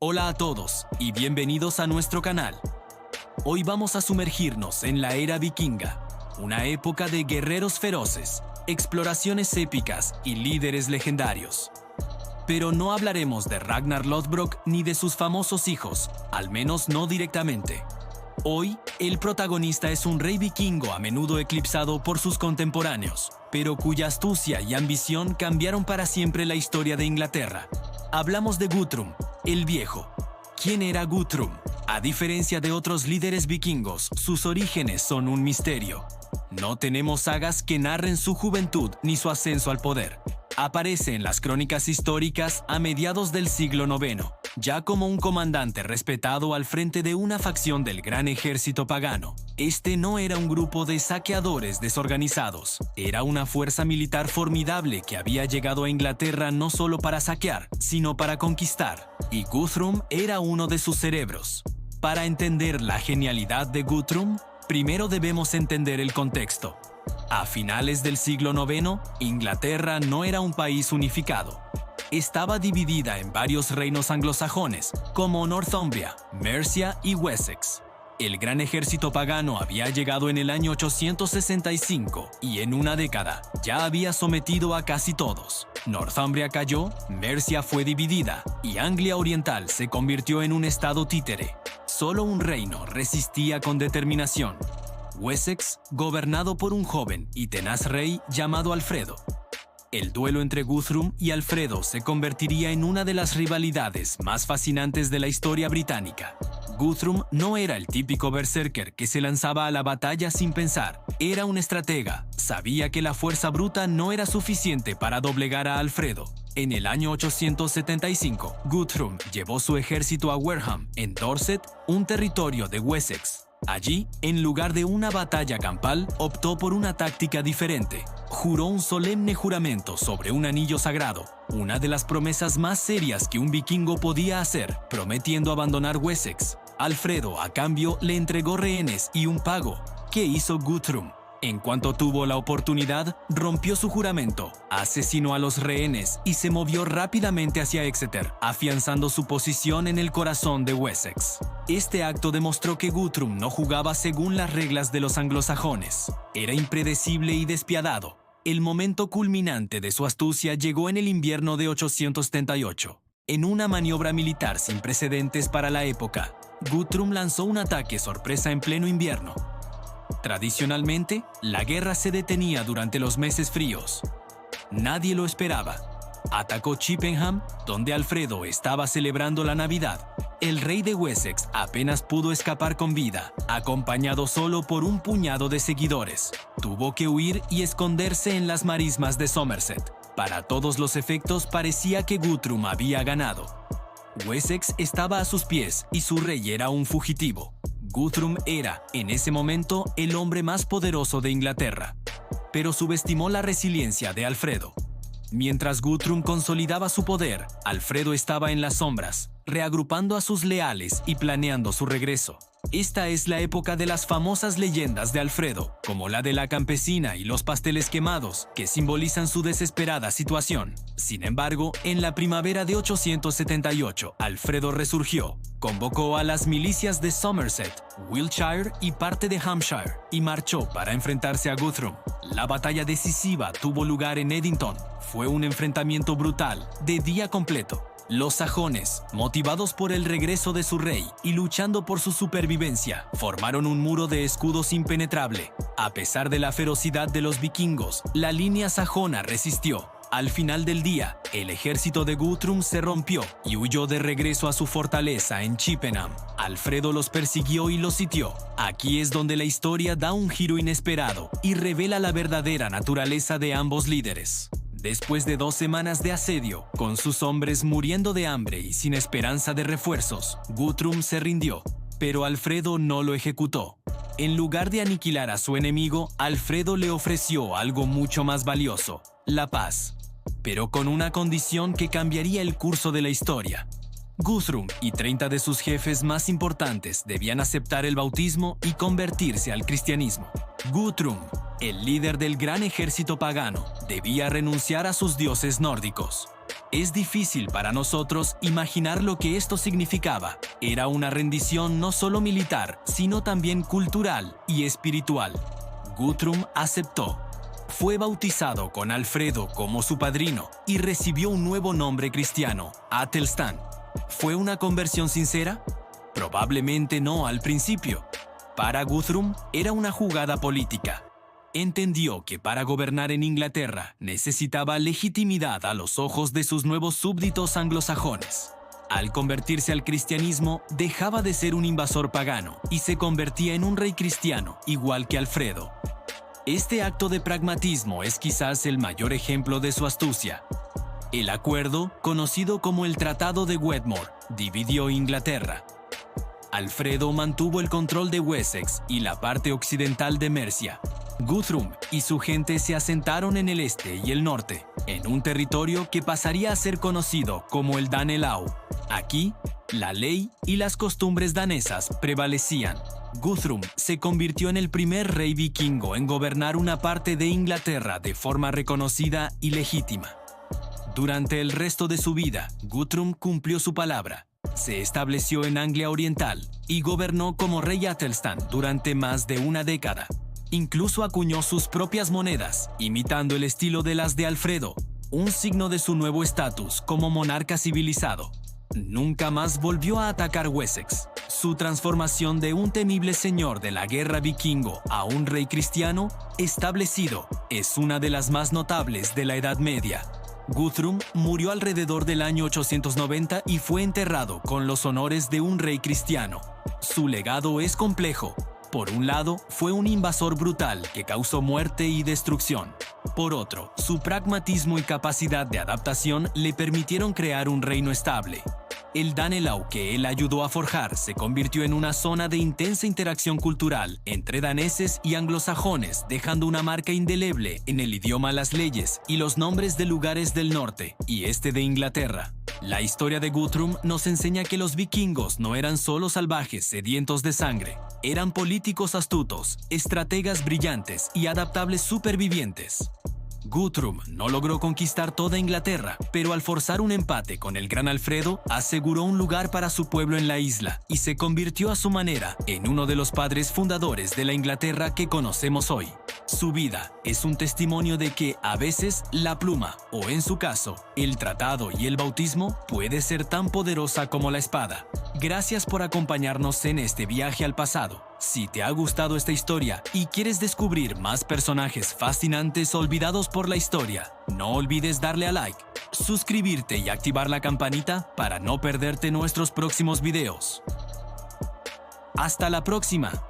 Hola a todos y bienvenidos a nuestro canal. Hoy vamos a sumergirnos en la era vikinga, una época de guerreros feroces, exploraciones épicas y líderes legendarios. Pero no hablaremos de Ragnar Lothbrok ni de sus famosos hijos, al menos no directamente. Hoy, el protagonista es un rey vikingo a menudo eclipsado por sus contemporáneos, pero cuya astucia y ambición cambiaron para siempre la historia de Inglaterra. Hablamos de Guthrum, el Viejo. ¿Quién era Guthrum? A diferencia de otros líderes vikingos, sus orígenes son un misterio. No tenemos sagas que narren su juventud ni su ascenso al poder. Aparece en las crónicas históricas a mediados del siglo IX, ya como un comandante respetado al frente de una facción del gran ejército pagano. Este no era un grupo de saqueadores desorganizados, era una fuerza militar formidable que había llegado a Inglaterra no solo para saquear, sino para conquistar, y Guthrum era uno de sus cerebros. Para entender la genialidad de Guthrum, primero debemos entender el contexto. A finales del siglo IX, Inglaterra no era un país unificado. Estaba dividida en varios reinos anglosajones, como Northumbria, Mercia y Wessex. El gran ejército pagano había llegado en el año 865 y en una década ya había sometido a casi todos. Northumbria cayó, Mercia fue dividida y Anglia Oriental se convirtió en un estado títere. Solo un reino resistía con determinación: Wessex, gobernado por un joven y tenaz rey llamado Alfredo. El duelo entre Guthrum y Alfredo se convertiría en una de las rivalidades más fascinantes de la historia británica. Guthrum no era el típico berserker que se lanzaba a la batalla sin pensar. Era un estratega, sabía que la fuerza bruta no era suficiente para doblegar a Alfredo. En el año 875, Guthrum llevó su ejército a Wareham, en Dorset, un territorio de Wessex. Allí, en lugar de una batalla campal, optó por una táctica diferente. Juró un solemne juramento sobre un anillo sagrado, una de las promesas más serias que un vikingo podía hacer, prometiendo abandonar Wessex. Alfredo, a cambio, le entregó rehenes y un pago. ¿Qué hizo Guthrum? En cuanto tuvo la oportunidad, rompió su juramento, asesinó a los rehenes y se movió rápidamente hacia Exeter, afianzando su posición en el corazón de Wessex. Este acto demostró que Guthrum no jugaba según las reglas de los anglosajones. Era impredecible y despiadado. El momento culminante de su astucia llegó en el invierno de 878. En una maniobra militar sin precedentes para la época, Guthrum lanzó un ataque sorpresa en pleno invierno. Tradicionalmente, la guerra se detenía durante los meses fríos. Nadie lo esperaba. Atacó Chippenham, donde Alfredo estaba celebrando la Navidad. El rey de Wessex apenas pudo escapar con vida, acompañado solo por un puñado de seguidores. Tuvo que huir y esconderse en las marismas de Somerset. Para todos los efectos, parecía que Guthrum había ganado. Wessex estaba a sus pies y su rey era un fugitivo. Guthrum era, en ese momento, el hombre más poderoso de Inglaterra, pero subestimó la resiliencia de Alfredo. Mientras Guthrum consolidaba su poder, Alfredo estaba en las sombras, reagrupando a sus leales y planeando su regreso. Esta es la época de las famosas leyendas de Alfredo, como la de la campesina y los pasteles quemados, que simbolizan su desesperada situación. Sin embargo, en la primavera de 878, Alfredo resurgió, convocó a las milicias de Somerset, Wiltshire y parte de Hampshire, y marchó para enfrentarse a Guthrum. La batalla decisiva tuvo lugar en Edington. Fue un enfrentamiento brutal, de día completo. Los sajones, motivados por el regreso de su rey y luchando por su supervivencia, formaron un muro de escudos impenetrable. A pesar de la ferocidad de los vikingos, la línea sajona resistió. Al final del día, el ejército de Guthrum se rompió y huyó de regreso a su fortaleza en Chippenham. Alfredo los persiguió y los sitió. Aquí es donde la historia da un giro inesperado y revela la verdadera naturaleza de ambos líderes. Después de 2 semanas de asedio, con sus hombres muriendo de hambre y sin esperanza de refuerzos, Guthrum se rindió, pero Alfredo no lo ejecutó. En lugar de aniquilar a su enemigo, Alfredo le ofreció algo mucho más valioso: la paz, pero con una condición que cambiaría el curso de la historia. Guthrum y 30 de sus jefes más importantes debían aceptar el bautismo y convertirse al cristianismo. Guthrum, el líder del gran ejército pagano, debía renunciar a sus dioses nórdicos. Es difícil para nosotros imaginar lo que esto significaba. Era una rendición no solo militar, sino también cultural y espiritual. Guthrum aceptó. Fue bautizado con Alfredo como su padrino y recibió un nuevo nombre cristiano, Athelstan. ¿Fue una conversión sincera? Probablemente no al principio. Para Guthrum era una jugada política. Entendió que para gobernar en Inglaterra necesitaba legitimidad a los ojos de sus nuevos súbditos anglosajones. Al convertirse al cristianismo, dejaba de ser un invasor pagano y se convertía en un rey cristiano, igual que Alfredo. Este acto de pragmatismo es quizás el mayor ejemplo de su astucia. El acuerdo, conocido como el Tratado de Wedmore, dividió Inglaterra. Alfredo mantuvo el control de Wessex y la parte occidental de Mercia. Guthrum y su gente se asentaron en el este y el norte, en un territorio que pasaría a ser conocido como el Danelaw. Aquí, la ley y las costumbres danesas prevalecían. Guthrum se convirtió en el primer rey vikingo en gobernar una parte de Inglaterra de forma reconocida y legítima. Durante el resto de su vida, Guthrum cumplió su palabra. Se estableció en Anglia Oriental y gobernó como rey Athelstan durante más de una década. Incluso acuñó sus propias monedas, imitando el estilo de las de Alfredo, un signo de su nuevo estatus como monarca civilizado. Nunca más volvió a atacar Wessex. Su transformación de un temible señor de la guerra vikingo a un rey cristiano establecido es una de las más notables de la Edad Media. Guthrum murió alrededor del año 890 y fue enterrado con los honores de un rey cristiano. Su legado es complejo. Por un lado, fue un invasor brutal que causó muerte y destrucción. Por otro, su pragmatismo y capacidad de adaptación le permitieron crear un reino estable. El Danelaw que él ayudó a forjar se convirtió en una zona de intensa interacción cultural entre daneses y anglosajones, dejando una marca indeleble en el idioma, las leyes y los nombres de lugares del norte y este de Inglaterra. La historia de Guthrum nos enseña que los vikingos no eran solo salvajes sedientos de sangre, eran políticos astutos, estrategas brillantes y adaptables supervivientes. Guthrum no logró conquistar toda Inglaterra, pero al forzar un empate con el gran Alfredo, aseguró un lugar para su pueblo en la isla y se convirtió a su manera en uno de los padres fundadores de la Inglaterra que conocemos hoy. Su vida es un testimonio de que a veces la pluma, o en su caso, el tratado y el bautismo, puede ser tan poderosa como la espada. Gracias por acompañarnos en este viaje al pasado. Si te ha gustado esta historia y quieres descubrir más personajes fascinantes olvidados por la historia, no olvides darle a like, suscribirte y activar la campanita para no perderte nuestros próximos videos. ¡Hasta la próxima!